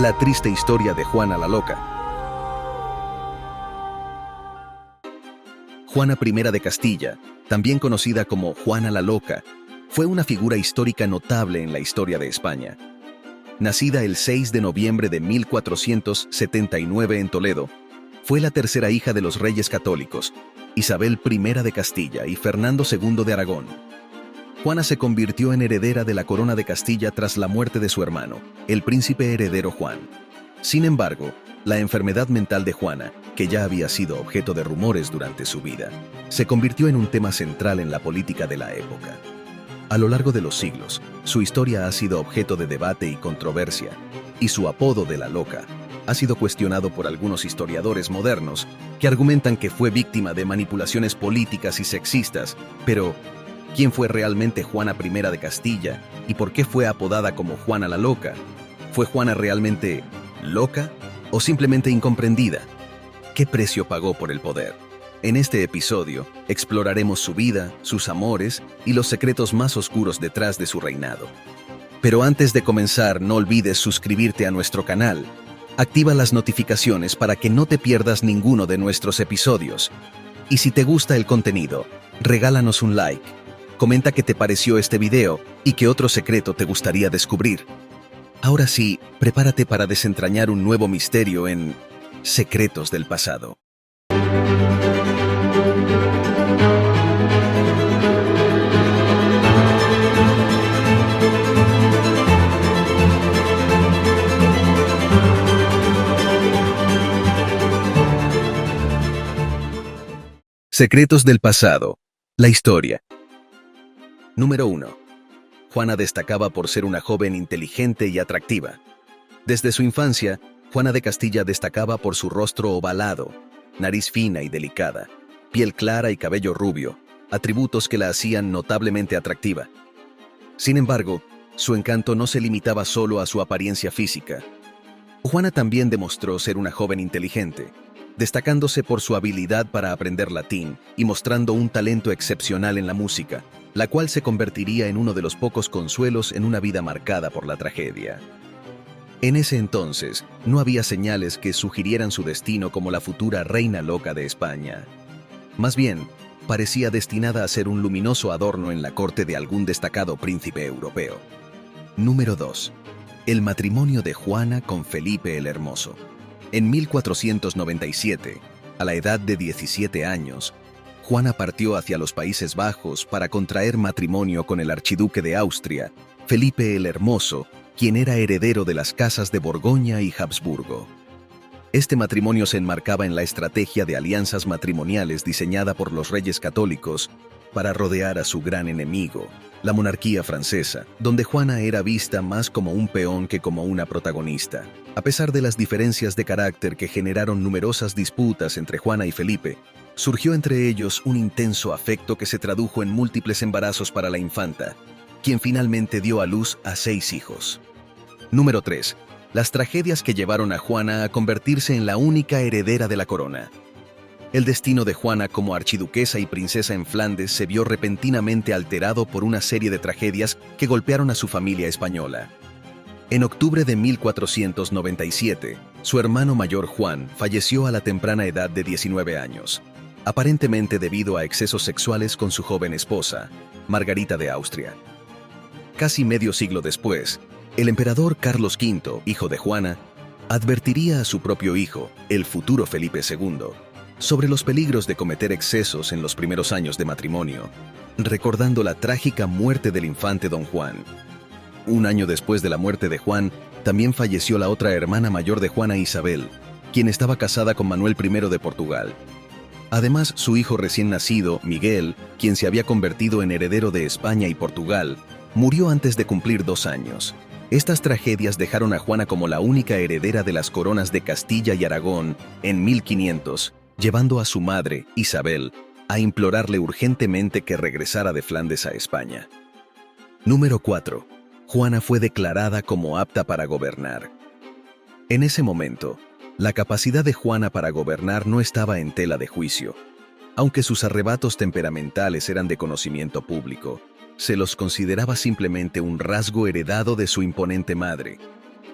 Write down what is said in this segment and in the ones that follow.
La triste historia de Juana la Loca. Juana I de Castilla, también conocida como Juana la Loca, fue una figura histórica notable en la historia de España. Nacida el 6 de noviembre de 1479 en Toledo, fue la tercera hija de los reyes católicos, Isabel I de Castilla y Fernando II de Aragón. Juana se convirtió en heredera de la corona de Castilla tras la muerte de su hermano, el príncipe heredero Juan. Sin embargo, la enfermedad mental de Juana, que ya había sido objeto de rumores durante su vida, se convirtió en un tema central en la política de la época. A lo largo de los siglos, su historia ha sido objeto de debate y controversia, y su apodo de la Loca ha sido cuestionado por algunos historiadores modernos que argumentan que fue víctima de manipulaciones políticas y sexistas, pero ¿quién fue realmente Juana I de Castilla y por qué fue apodada como Juana la Loca? ¿Fue Juana realmente loca o simplemente incomprendida? ¿Qué precio pagó por el poder? En este episodio exploraremos su vida, sus amores y los secretos más oscuros detrás de su reinado. Pero antes de comenzar, no olvides suscribirte a nuestro canal. Activa las notificaciones para que no te pierdas ninguno de nuestros episodios. Y si te gusta el contenido, regálanos un like. Comenta qué te pareció este video y qué otro secreto te gustaría descubrir. Ahora sí, prepárate para desentrañar un nuevo misterio en Secretos del Pasado. Secretos del Pasado. La historia. Número 1. Juana destacaba por ser una joven inteligente y atractiva. Desde su infancia, Juana de Castilla destacaba por su rostro ovalado, nariz fina y delicada, piel clara y cabello rubio, atributos que la hacían notablemente atractiva. Sin embargo, su encanto no se limitaba solo a su apariencia física. Juana también demostró ser una joven inteligente, destacándose por su habilidad para aprender latín y mostrando un talento excepcional en la música, la cual se convertiría en uno de los pocos consuelos en una vida marcada por la tragedia. En ese entonces, no había señales que sugirieran su destino como la futura reina loca de España. Más bien, parecía destinada a ser un luminoso adorno en la corte de algún destacado príncipe europeo. Número 2. El matrimonio de Juana con Felipe el Hermoso. En 1497, a la edad de 17 años, Juana partió hacia los Países Bajos para contraer matrimonio con el archiduque de Austria, Felipe el Hermoso, quien era heredero de las casas de Borgoña y Habsburgo. Este matrimonio se enmarcaba en la estrategia de alianzas matrimoniales diseñada por los reyes católicos para rodear a su gran enemigo, la monarquía francesa, donde Juana era vista más como un peón que como una protagonista. A pesar de las diferencias de carácter que generaron numerosas disputas entre Juana y Felipe, surgió entre ellos un intenso afecto que se tradujo en múltiples embarazos para la infanta, quien finalmente dio a luz a 6 hijos. Número 3. Las tragedias que llevaron a Juana a convertirse en la única heredera de la corona. El destino de Juana como archiduquesa y princesa en Flandes se vio repentinamente alterado por una serie de tragedias que golpearon a su familia española. En octubre de 1497, su hermano mayor Juan falleció a la temprana edad de 19 años, aparentemente debido a excesos sexuales con su joven esposa, Margarita de Austria. Casi medio siglo después, el emperador Carlos V, hijo de Juana, advertiría a su propio hijo, el futuro Felipe II, sobre los peligros de cometer excesos en los primeros años de matrimonio, recordando la trágica muerte del infante don Juan. Un año después de la muerte de Juan, también falleció la otra hermana mayor de Juana, Isabel, quien estaba casada con Manuel I de Portugal. Además, su hijo recién nacido, Miguel, quien se había convertido en heredero de España y Portugal, murió antes de cumplir 2 años. Estas tragedias dejaron a Juana como la única heredera de las coronas de Castilla y Aragón en 1500, llevando a su madre, Isabel, a implorarle urgentemente que regresara de Flandes a España. Número 4. Juana fue declarada como apta para gobernar. En ese momento, la capacidad de Juana para gobernar no estaba en tela de juicio. Aunque sus arrebatos temperamentales eran de conocimiento público, se los consideraba simplemente un rasgo heredado de su imponente madre,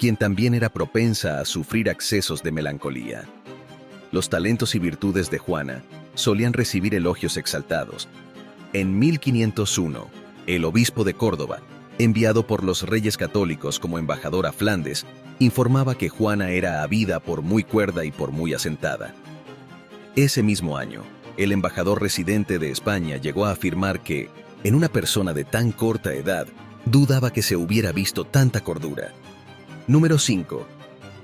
quien también era propensa a sufrir accesos de melancolía. Los talentos y virtudes de Juana solían recibir elogios exaltados. En 1501, el obispo de Córdoba, enviado por los reyes católicos como embajador a Flandes, informaba que Juana era habida por muy cuerda y por muy asentada. Ese mismo año, el embajador residente de España llegó a afirmar que, en una persona de tan corta edad, dudaba que se hubiera visto tanta cordura. Número 5.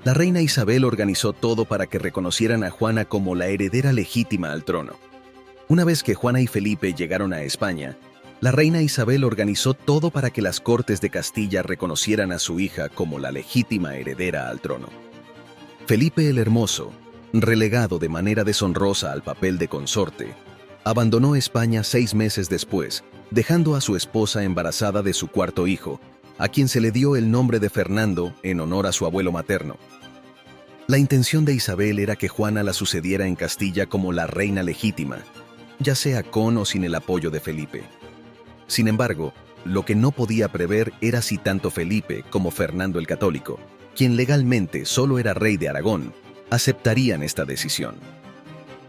La reina Isabel organizó todo para que reconocieran a Juana como la heredera legítima al trono. Una vez que Juana y Felipe llegaron a España, la reina Isabel organizó todo para que las Cortes de Castilla reconocieran a su hija como la legítima heredera al trono. Felipe el Hermoso, relegado de manera deshonrosa al papel de consorte, abandonó España 6 meses después, dejando a su esposa embarazada de su cuarto hijo, a quien se le dio el nombre de Fernando en honor a su abuelo materno. La intención de Isabel era que Juana la sucediera en Castilla como la reina legítima, ya sea con o sin el apoyo de Felipe. Sin embargo, lo que no podía prever era si tanto Felipe como Fernando el Católico, quien legalmente solo era rey de Aragón, aceptarían esta decisión.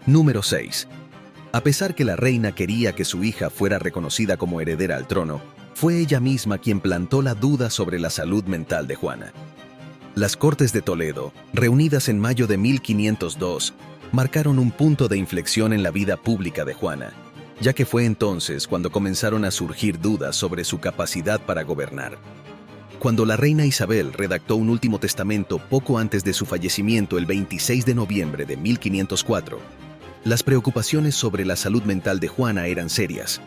Número 6. A pesar que la reina quería que su hija fuera reconocida como heredera al trono, fue ella misma quien plantó la duda sobre la salud mental de Juana. Las Cortes de Toledo, reunidas en mayo de 1502, marcaron un punto de inflexión en la vida pública de Juana, ya que fue entonces cuando comenzaron a surgir dudas sobre su capacidad para gobernar. Cuando la reina Isabel redactó un último testamento poco antes de su fallecimiento el 26 de noviembre de 1504, las preocupaciones sobre la salud mental de Juana eran serias.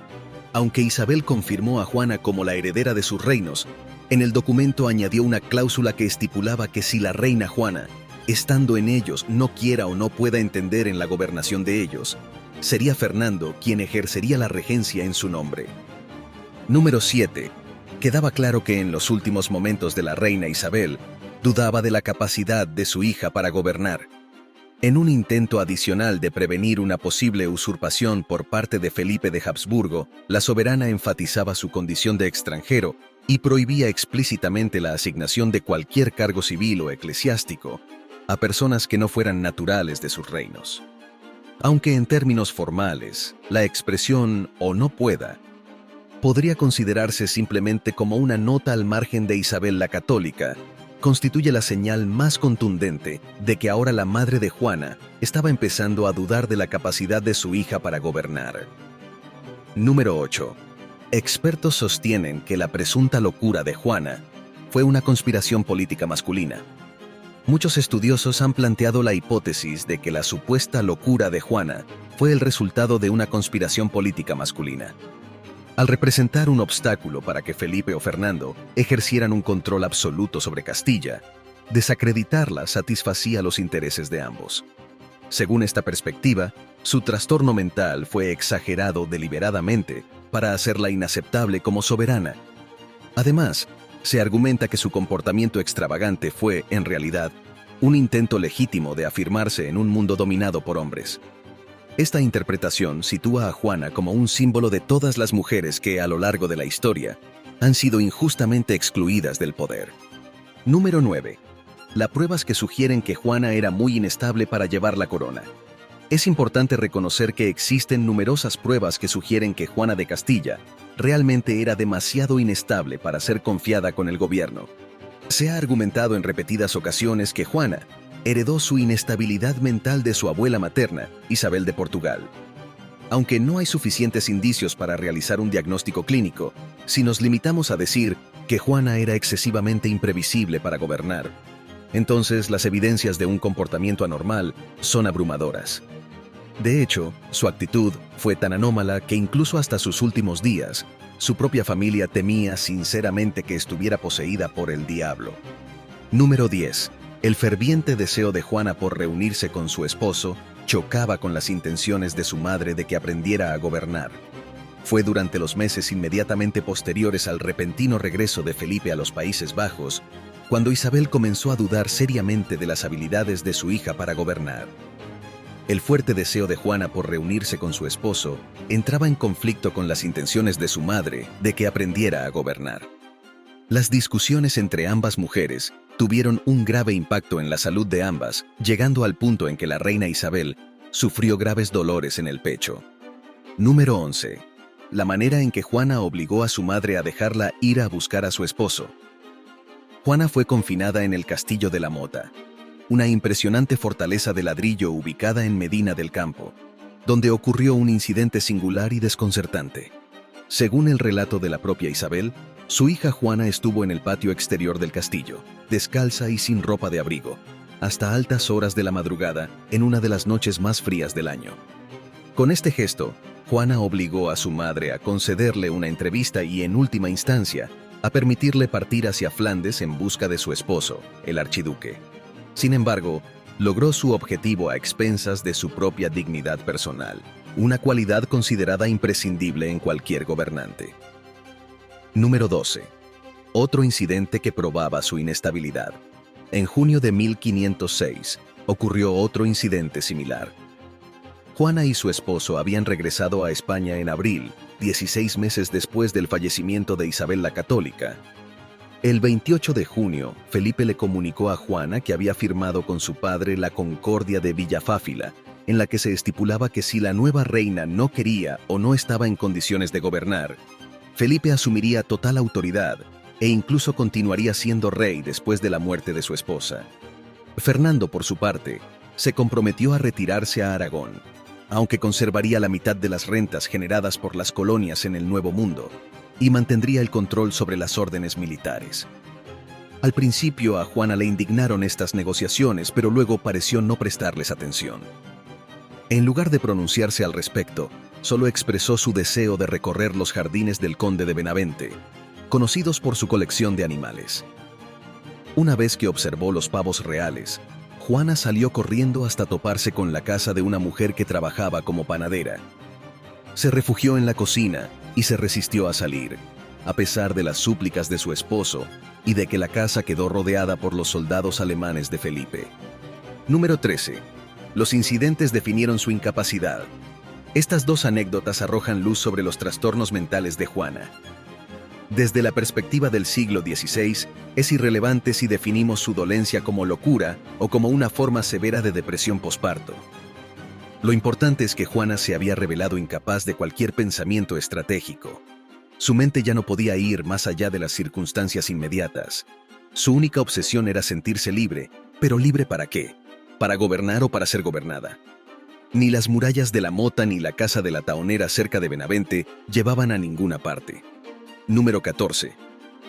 Aunque Isabel confirmó a Juana como la heredera de sus reinos, en el documento añadió una cláusula que estipulaba que si la reina Juana, estando en ellos, no quiera o no pueda entender en la gobernación de ellos, sería Fernando quien ejercería la regencia en su nombre. Número 7. Quedaba claro que en los últimos momentos de la reina Isabel, dudaba de la capacidad de su hija para gobernar. En un intento adicional de prevenir una posible usurpación por parte de Felipe de Habsburgo, la soberana enfatizaba su condición de extranjero y prohibía explícitamente la asignación de cualquier cargo civil o eclesiástico a personas que no fueran naturales de sus reinos. Aunque en términos formales, la expresión «o no pueda» podría considerarse simplemente como una nota al margen de Isabel la Católica, constituye la señal más contundente de que ahora la madre de Juana estaba empezando a dudar de la capacidad de su hija para gobernar. Número 8. Expertos sostienen que la presunta locura de Juana fue una conspiración política masculina. Muchos estudiosos han planteado la hipótesis de que la supuesta locura de Juana fue el resultado de una conspiración política masculina. Al representar un obstáculo para que Felipe o Fernando ejercieran un control absoluto sobre Castilla, desacreditarla satisfacía los intereses de ambos. Según esta perspectiva, su trastorno mental fue exagerado deliberadamente para hacerla inaceptable como soberana. Además, se argumenta que su comportamiento extravagante fue, en realidad, un intento legítimo de afirmarse en un mundo dominado por hombres. Esta interpretación sitúa a Juana como un símbolo de todas las mujeres que, a lo largo de la historia, han sido injustamente excluidas del poder. Número 9. Las pruebas que sugieren que Juana era muy inestable para llevar la corona. Es importante reconocer que existen numerosas pruebas que sugieren que Juana de Castilla realmente era demasiado inestable para ser confiada con el gobierno. Se ha argumentado en repetidas ocasiones que Juana heredó su inestabilidad mental de su abuela materna, Isabel de Portugal. Aunque no hay suficientes indicios para realizar un diagnóstico clínico, si nos limitamos a decir que Juana era excesivamente imprevisible para gobernar, entonces las evidencias de un comportamiento anormal son abrumadoras. De hecho, su actitud fue tan anómala que incluso hasta sus últimos días, su propia familia temía sinceramente que estuviera poseída por el diablo. Número 10. El ferviente deseo de Juana por reunirse con su esposo chocaba con las intenciones de su madre de que aprendiera a gobernar. Fue durante los meses inmediatamente posteriores al repentino regreso de Felipe a los Países Bajos, cuando Isabel comenzó a dudar seriamente de las habilidades de su hija para gobernar. El fuerte deseo de Juana por reunirse con su esposo entraba en conflicto con las intenciones de su madre de que aprendiera a gobernar. Las discusiones entre ambas mujeres tuvieron un grave impacto en la salud de ambas, llegando al punto en que la reina Isabel sufrió graves dolores en el pecho. Número 11. La manera en que Juana obligó a su madre a dejarla ir a buscar a su esposo. Juana fue confinada en el Castillo de la Mota, una impresionante fortaleza de ladrillo ubicada en Medina del Campo, donde ocurrió un incidente singular y desconcertante. Según el relato de la propia Isabel, su hija Juana estuvo en el patio exterior del castillo, descalza y sin ropa de abrigo, hasta altas horas de la madrugada en una de las noches más frías del año. Con este gesto, Juana obligó a su madre a concederle una entrevista y, en última instancia, a permitirle partir hacia Flandes en busca de su esposo, el archiduque. Sin embargo, logró su objetivo a expensas de su propia dignidad personal, una cualidad considerada imprescindible en cualquier gobernante. Número 12. Otro incidente que probaba su inestabilidad. En junio de 1506, ocurrió otro incidente similar. Juana y su esposo habían regresado a España en abril, 16 meses después del fallecimiento de Isabel la Católica. El 28 de junio, Felipe le comunicó a Juana que había firmado con su padre la Concordia de Villafáfila, en la que se estipulaba que si la nueva reina no quería o no estaba en condiciones de gobernar, Felipe asumiría total autoridad e incluso continuaría siendo rey después de la muerte de su esposa. Fernando, por su parte, se comprometió a retirarse a Aragón, aunque conservaría la mitad de las rentas generadas por las colonias en el Nuevo Mundo y mantendría el control sobre las órdenes militares. Al principio a Juana le indignaron estas negociaciones, pero luego pareció no prestarles atención. En lugar de pronunciarse al respecto, solo expresó su deseo de recorrer los jardines del conde de Benavente, conocidos por su colección de animales. Una vez que observó los pavos reales, Juana salió corriendo hasta toparse con la casa de una mujer que trabajaba como panadera. Se refugió en la cocina y se resistió a salir, a pesar de las súplicas de su esposo y de que la casa quedó rodeada por los soldados alemanes de Felipe. Número 13. Los incidentes definieron su incapacidad. Estas dos anécdotas arrojan luz sobre los trastornos mentales de Juana. Desde la perspectiva del siglo XVI, es irrelevante si definimos su dolencia como locura o como una forma severa de depresión posparto. Lo importante es que Juana se había revelado incapaz de cualquier pensamiento estratégico. Su mente ya no podía ir más allá de las circunstancias inmediatas. Su única obsesión era sentirse libre, pero ¿libre para qué? ¿Para gobernar o para ser gobernada? Ni las murallas de la Mota ni la casa de la Taonera cerca de Benavente llevaban a ninguna parte. Número 14.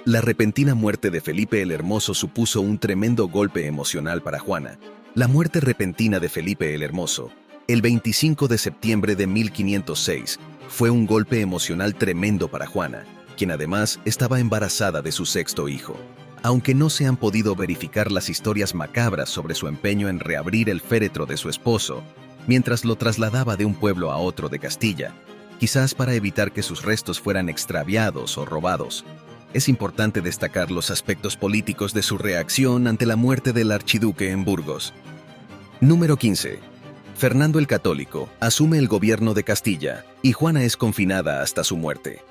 La repentina muerte de Felipe el Hermoso supuso un tremendo golpe emocional para Juana. La muerte repentina de Felipe el Hermoso, el 25 de septiembre de 1506, fue un golpe emocional tremendo para Juana, quien además estaba embarazada de su sexto hijo. Aunque no se han podido verificar las historias macabras sobre su empeño en reabrir el féretro de su esposo, mientras lo trasladaba de un pueblo a otro de Castilla, quizás para evitar que sus restos fueran extraviados o robados, es importante destacar los aspectos políticos de su reacción ante la muerte del archiduque en Burgos. Número 15. Fernando el Católico asume el gobierno de Castilla y Juana es confinada hasta su muerte.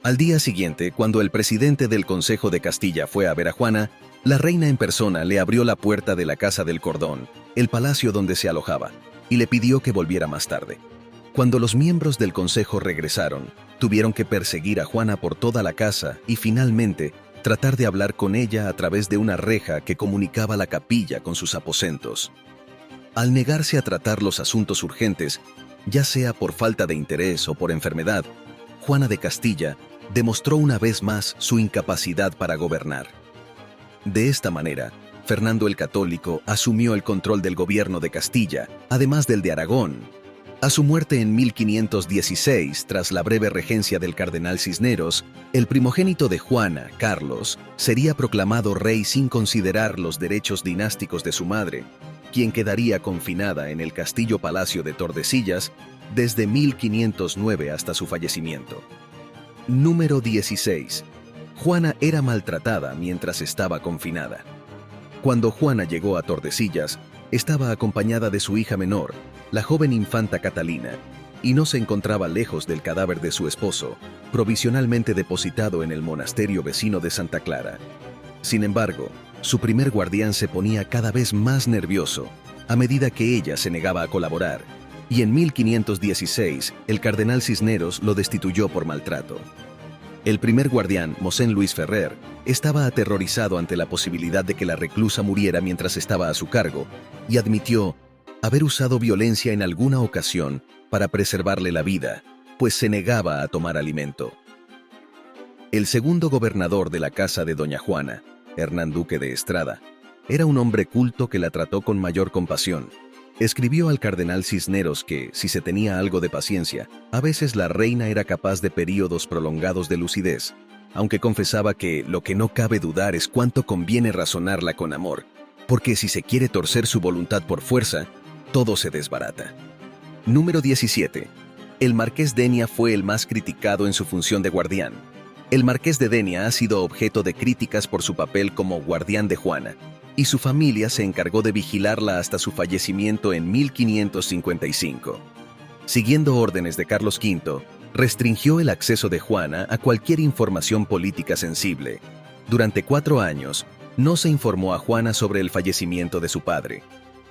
Al día siguiente, cuando el presidente del Consejo de Castilla fue a ver a Juana, la reina en persona le abrió la puerta de la Casa del Cordón, el palacio donde se alojaba, y le pidió que volviera más tarde. Cuando los miembros del consejo regresaron, tuvieron que perseguir a Juana por toda la casa y finalmente tratar de hablar con ella a través de una reja que comunicaba la capilla con sus aposentos. Al negarse a tratar los asuntos urgentes, ya sea por falta de interés o por enfermedad, Juana de Castilla demostró una vez más su incapacidad para gobernar. De esta manera, Fernando el Católico asumió el control del gobierno de Castilla, además del de Aragón. A su muerte en 1516, tras la breve regencia del cardenal Cisneros, el primogénito de Juana, Carlos, sería proclamado rey sin considerar los derechos dinásticos de su madre, quien quedaría confinada en el castillo-palacio de Tordesillas desde 1509 hasta su fallecimiento. Número 16. Juana era maltratada mientras estaba confinada. Cuando Juana llegó a Tordesillas, estaba acompañada de su hija menor, la joven infanta Catalina, y no se encontraba lejos del cadáver de su esposo, provisionalmente depositado en el monasterio vecino de Santa Clara. Sin embargo, su primer guardián se ponía cada vez más nervioso a medida que ella se negaba a colaborar, y en 1516 el cardenal Cisneros lo destituyó por maltrato. El primer guardián, Mosén Luis Ferrer, estaba aterrorizado ante la posibilidad de que la reclusa muriera mientras estaba a su cargo, y admitió haber usado violencia en alguna ocasión para preservarle la vida, pues se negaba a tomar alimento. El segundo gobernador de la casa de doña Juana, Hernán Duque de Estrada, era un hombre culto que la trató con mayor compasión. Escribió al cardenal Cisneros que, si se tenía algo de paciencia, a veces la reina era capaz de períodos prolongados de lucidez, aunque confesaba que lo que no cabe dudar es cuánto conviene razonarla con amor, porque si se quiere torcer su voluntad por fuerza, todo se desbarata. Número 17. El marqués Denia fue el más criticado en su función de guardián. El marqués de Denia ha sido objeto de críticas por su papel como guardián de Juana, y su familia se encargó de vigilarla hasta su fallecimiento en 1555. Siguiendo órdenes de Carlos V, restringió el acceso de Juana a cualquier información política sensible. Durante 4 años, no se informó a Juana sobre el fallecimiento de su padre.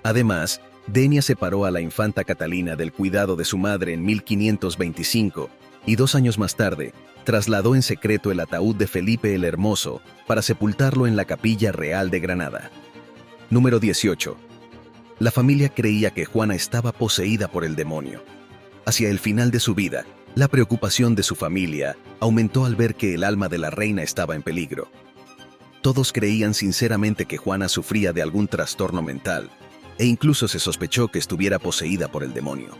Además, Denia separó a la infanta Catalina del cuidado de su madre en 1525, y 2 años más tarde, trasladó en secreto el ataúd de Felipe el Hermoso para sepultarlo en la Capilla Real de Granada. Número 18. La familia creía que Juana estaba poseída por el demonio. Hacia el final de su vida, la preocupación de su familia aumentó al ver que el alma de la reina estaba en peligro. Todos creían sinceramente que Juana sufría de algún trastorno mental, e incluso se sospechó que estuviera poseída por el demonio.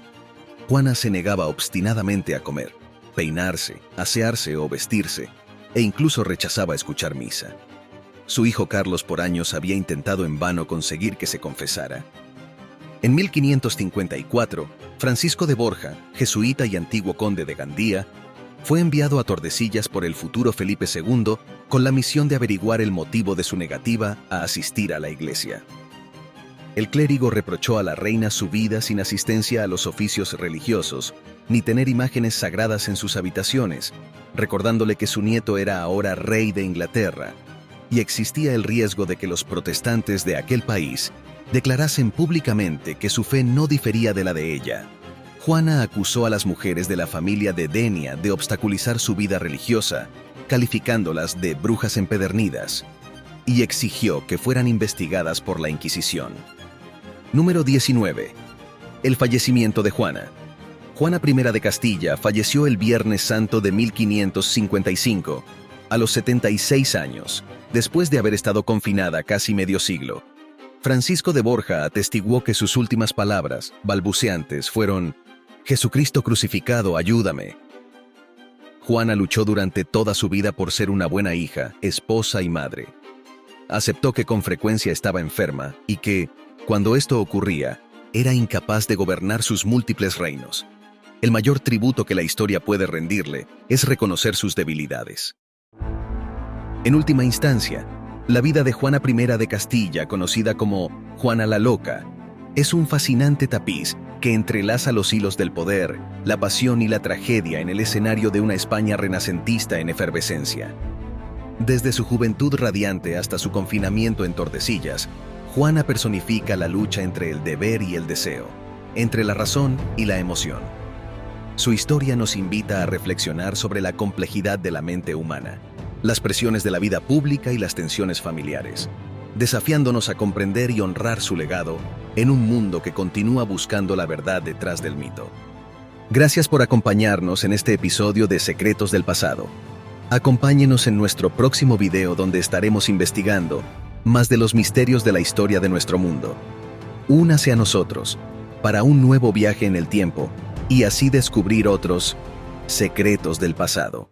Juana se negaba obstinadamente a comer, peinarse, asearse o vestirse, e incluso rechazaba escuchar misa. Su hijo Carlos por años había intentado en vano conseguir que se confesara. En 1554, Francisco de Borja, jesuita y antiguo conde de Gandía, fue enviado a Tordesillas por el futuro Felipe II con la misión de averiguar el motivo de su negativa a asistir a la iglesia. El clérigo reprochó a la reina su vida sin asistencia a los oficios religiosos, ni tener imágenes sagradas en sus habitaciones, recordándole que su nieto era ahora rey de Inglaterra, y existía el riesgo de que los protestantes de aquel país declarasen públicamente que su fe no difería de la de ella. Juana acusó a las mujeres de la familia de Denia de obstaculizar su vida religiosa, calificándolas de brujas empedernidas, y exigió que fueran investigadas por la Inquisición. Número 19. El fallecimiento de Juana. Juana I de Castilla falleció el Viernes Santo de 1555, a los 76 años, después de haber estado confinada casi medio siglo. Francisco de Borja atestiguó que sus últimas palabras, balbuceantes, fueron: «Jesucristo crucificado, ayúdame». Juana luchó durante toda su vida por ser una buena hija, esposa y madre. Aceptó que con frecuencia estaba enferma y que, cuando esto ocurría, era incapaz de gobernar sus múltiples reinos. El mayor tributo que la historia puede rendirle es reconocer sus debilidades. En última instancia, la vida de Juana I de Castilla, conocida como Juana la Loca, es un fascinante tapiz que entrelaza los hilos del poder, la pasión y la tragedia en el escenario de una España renacentista en efervescencia. Desde su juventud radiante hasta su confinamiento en Tordesillas, Juana personifica la lucha entre el deber y el deseo, entre la razón y la emoción. Su historia nos invita a reflexionar sobre la complejidad de la mente humana, las presiones de la vida pública y las tensiones familiares, desafiándonos a comprender y honrar su legado en un mundo que continúa buscando la verdad detrás del mito. Gracias por acompañarnos en este episodio de Secretos del Pasado. Acompáñenos en nuestro próximo video donde estaremos investigando más de los misterios de la historia de nuestro mundo. Únase a nosotros para un nuevo viaje en el tiempo y así descubrir otros secretos del pasado.